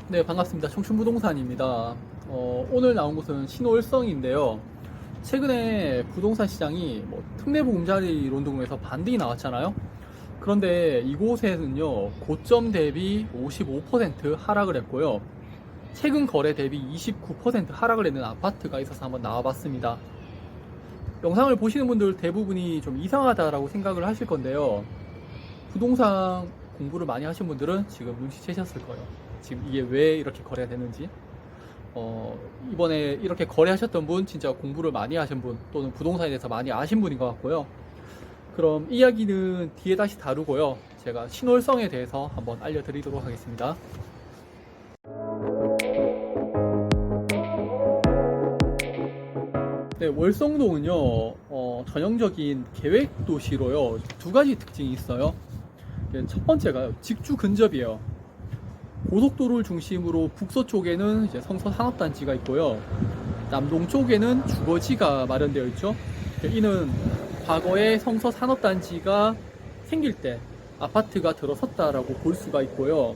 네, 반갑습니다. 청춘부동산입니다. 오늘 나온 곳은 신월성인데요. 최근에 부동산 시장이 특례보금자리 론등에서 반등이 나왔잖아요. 그런데 이곳에는요, 고점 대비 55% 하락을 했고요. 최근 거래 대비 29% 하락을 했는 아파트가 있어서 한번 나와봤습니다. 영상을 보시는 분들 대부분이 좀 이상하다라고 생각을 하실 건데요. 부동산 공부를 많이 하신 분들은 지금 눈치채셨을 거예요. 지금 이게 왜 이렇게 거래가 되는지. 이번에 이렇게 거래하셨던 분, 진짜 공부를 많이 하신 분, 또는 부동산에 대해서 많이 아신 분인 것 같고요. 그럼 이야기는 뒤에 다시 다루고요. 제가 신월성에 대해서 한번 알려드리도록 하겠습니다. 네, 월성동은요, 전형적인 계획도시로요, 두 가지 특징이 있어요. 첫 번째가 직주 근접이에요. 고속도로를 중심으로 북서쪽에는 이제 성서산업단지가 있고요. 남동쪽에는 주거지가 마련되어 있죠. 이는 과거에 성서산업단지가 생길 때 아파트가 들어섰다라고 볼 수가 있고요.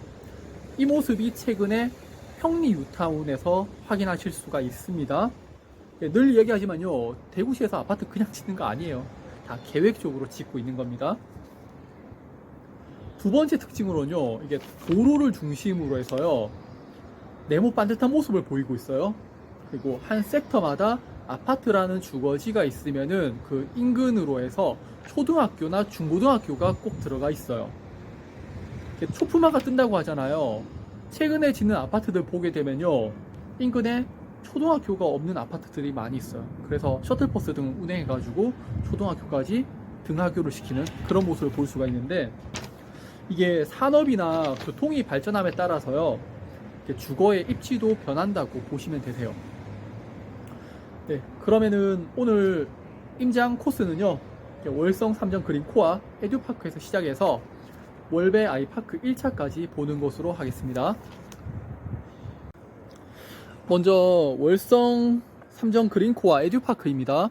이 모습이 최근에 평리 뉴타운에서 확인하실 수가 있습니다. 늘 얘기하지만요, 대구시에서 아파트 그냥 짓는 거 아니에요. 다 계획적으로 짓고 있는 겁니다. 두 번째 특징으로는요, 이게 도로를 중심으로 해서요, 네모 반듯한 모습을 보이고 있어요. 그리고 한 섹터마다 아파트라는 주거지가 있으면은 그 인근으로 해서 초등학교나 중고등학교가 꼭 들어가 있어요. 초품화가 뜬다고 하잖아요. 최근에 짓는 아파트들 보게 되면요, 인근에 초등학교가 없는 아파트들이 많이 있어요. 그래서 셔틀버스 등을 운행해가지고 초등학교까지 등하교를 시키는 그런 모습을 볼 수가 있는데, 이게 산업이나 교통이 발전함에 따라서요, 주거의 입지도 변한다고 보시면 되세요. 네, 그러면은 오늘 임장 코스는요, 월성 3정 그린 코아 에듀파크에서 시작해서 월배 아이파크 1차까지 보는 것으로 하겠습니다. 먼저 월성 3정 그린 코아 에듀파크입니다.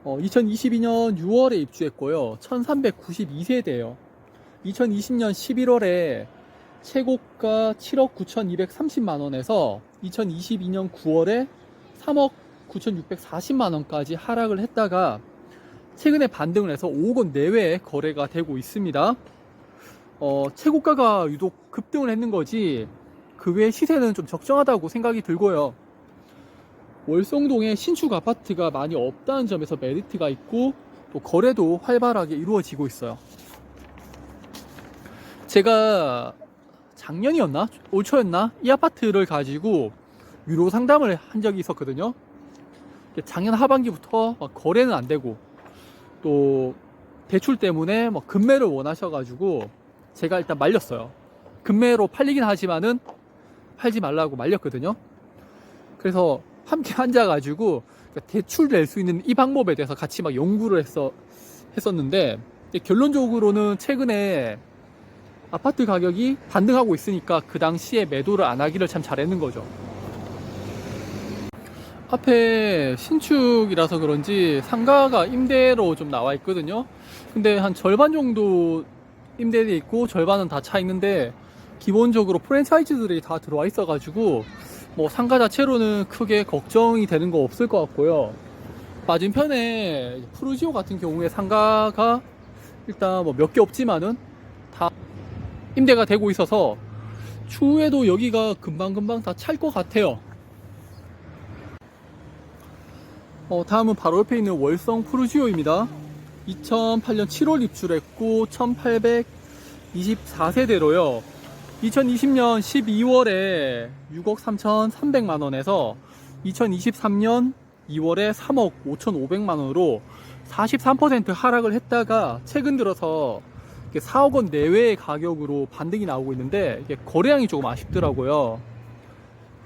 2022년 6월에 입주했고요. 1392세대예요. 2020년 11월에 최고가 7억 9,230만원에서 2022년 9월에 3억 9,640만원까지 하락을 했다가 최근에 반등을 해서 5억 원 내외에 거래가 되고 있습니다. 최고가가 유독 급등을 했는 거지 그 외 시세는 좀 적정하다고 생각이 들고요. 월성동에 신축 아파트가 많이 없다는 점에서 메리트가 있고, 또 거래도 활발하게 이루어지고 있어요. 제가 작년이었나? 올 초였나? 이 아파트를 가지고 유료 상담을 한 적이 있었거든요. 작년 하반기부터 거래는 안 되고, 또 대출 때문에 급매를 원하셔가지고 제가 일단 말렸어요. 급매로 팔리긴 하지만은 팔지 말라고 말렸거든요. 그래서 함께 앉아가지고 대출 낼 수 있는 이 방법에 대해서 같이 연구를 했었는데, 결론적으로는 최근에 아파트 가격이 반등하고 있으니까 그 당시에 매도를 안 하기를 참 잘했는 거죠. 앞에 신축이라서 그런지 상가가 임대로 좀 나와 있거든요. 근데 한 절반 정도 임대돼 있고 절반은 다 차 있는데, 기본적으로 프랜차이즈들이 다 들어와 있어 가지고 상가 자체로는 크게 걱정이 되는 거 없을 것 같고요. 맞은편에 푸르지오 같은 경우에 상가가 일단 몇 개 없지만은 다 임대가 되고 있어서 추후에도 여기가 금방금방 다 찰 것 같아요. 다음은 바로 옆에 있는 월성 푸르지오입니다. 2008년 7월 입주했고 1824세대로요. 2020년 12월에 6억 3,300만원에서 2023년 2월에 3억 5,500만원으로 43% 하락을 했다가 최근 들어서 4억 원 내외의 가격으로 반등이 나오고 있는데, 이게 거래량이 조금 아쉽더라고요.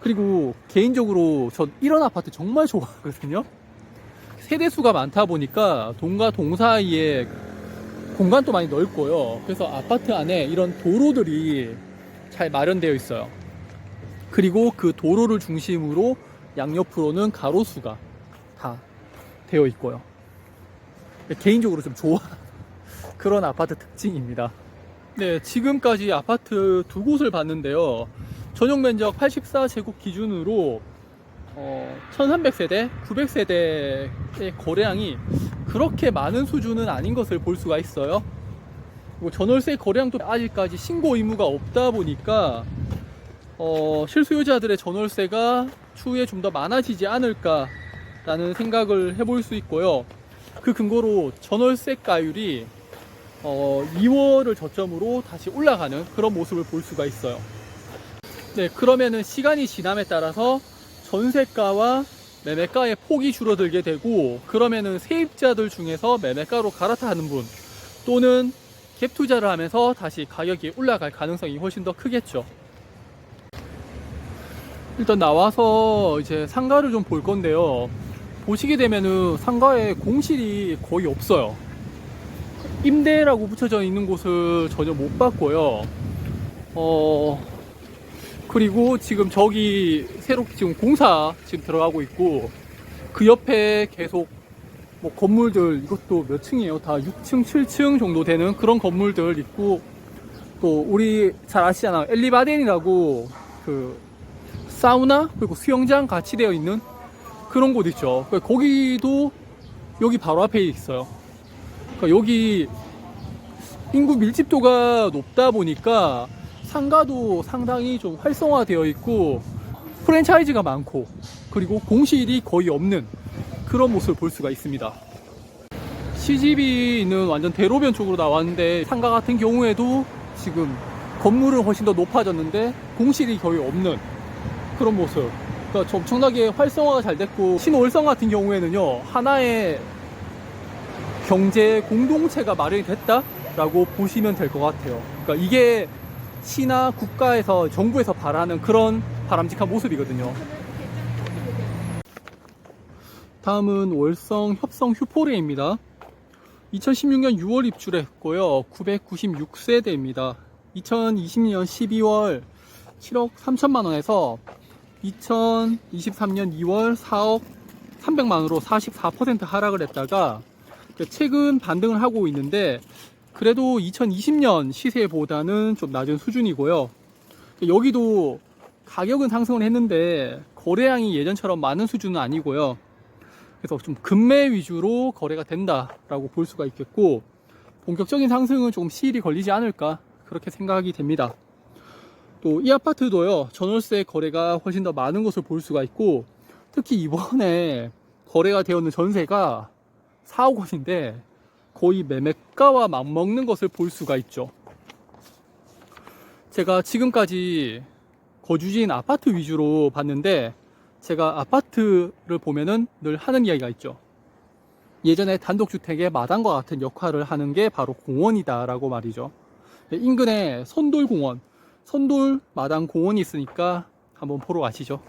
그리고 개인적으로 전 이런 아파트 정말 좋아하거든요. 세대수가 많다 보니까 동과 동 사이에 공간도 많이 넓고요. 그래서 아파트 안에 이런 도로들이 잘 마련되어 있어요. 그리고 그 도로를 중심으로 양옆으로는 가로수가 다 되어 있고요. 개인적으로 좀 좋아하는 그런 아파트 특징입니다. 네, 지금까지 아파트 두 곳을 봤는데요. 전용 면적 84제곱 기준으로 1300세대, 900세대의 거래량이 그렇게 많은 수준은 아닌 것을 볼 수가 있어요. 그리고 전월세 거래량도 아직까지 신고 의무가 없다 보니까 실수요자들의 전월세가 추후에 좀 더 많아지지 않을까라는 생각을 해볼 수 있고요. 그 근거로 전월세가율이 2월을 저점으로 다시 올라가는 그런 모습을 볼 수가 있어요. 네, 그러면은 시간이 지남에 따라서 전세가와 매매가의 폭이 줄어들게 되고, 그러면은 세입자들 중에서 매매가로 갈아타는 분 또는 갭 투자를 하면서 다시 가격이 올라갈 가능성이 훨씬 더 크겠죠. 일단 나와서 이제 상가를 좀 볼 건데요. 보시게 되면은 상가에 공실이 거의 없어요. 임대라고 붙여져 있는 곳을 전혀 못 봤고요. 그리고 지금 저기 새로 지금 공사 지금 들어가고 있고, 그 옆에 계속 뭐 건물들, 이것도 몇 층이에요? 다 6층, 7층 정도 되는 그런 건물들 있고, 또 우리 잘 아시잖아요. 엘리바덴이라고 그 사우나 그리고 수영장 같이 되어 있는 그런 곳 있죠. 거기도 여기 바로 앞에 있어요. 그러니까 여기 인구 밀집도가 높다 보니까 상가도 상당히 좀 활성화되어 있고 프랜차이즈가 많고, 그리고 공실이 거의 없는 그런 모습을 볼 수가 있습니다. CGV는 완전 대로변 쪽으로 나왔는데, 상가 같은 경우에도 지금 건물은 훨씬 더 높아졌는데 공실이 거의 없는 그런 모습. 그러니까 엄청나게 활성화가 잘 됐고, 신월성 같은 경우에는요, 하나의 경제 공동체가 마련이 됐다라고 보시면 될 것 같아요. 그러니까 이게 시나 국가에서, 정부에서 바라는 그런 바람직한 모습이거든요. 다음은 월성 협성 휴포레입니다. 2016년 6월 입주했고요. 996세대입니다. 2020년 12월 7억 3천만 원에서 2023년 2월 4억 300만 원으로 44% 하락을 했다가 최근 반등을 하고 있는데, 그래도 2020년 시세보다는 좀 낮은 수준이고요. 여기도 가격은 상승을 했는데 거래량이 예전처럼 많은 수준은 아니고요. 그래서 좀 급매 위주로 거래가 된다라고 볼 수가 있겠고, 본격적인 상승은 조금 시일이 걸리지 않을까 그렇게 생각이 됩니다. 또 이 아파트도요, 전월세 거래가 훨씬 더 많은 것을 볼 수가 있고, 특히 이번에 거래가 되었는 전세가 4억 원인데 거의 매매가와 맞먹는 것을 볼 수가 있죠. 제가 지금까지 거주지인 아파트 위주로 봤는데, 제가 아파트를 보면은 늘 하는 이야기가 있죠. 예전에 단독주택의 마당과 같은 역할을 하는 게 바로 공원이다 라고 말이죠. 인근에 선돌공원, 선돌 마당 공원이 있으니까 한번 보러 가시죠.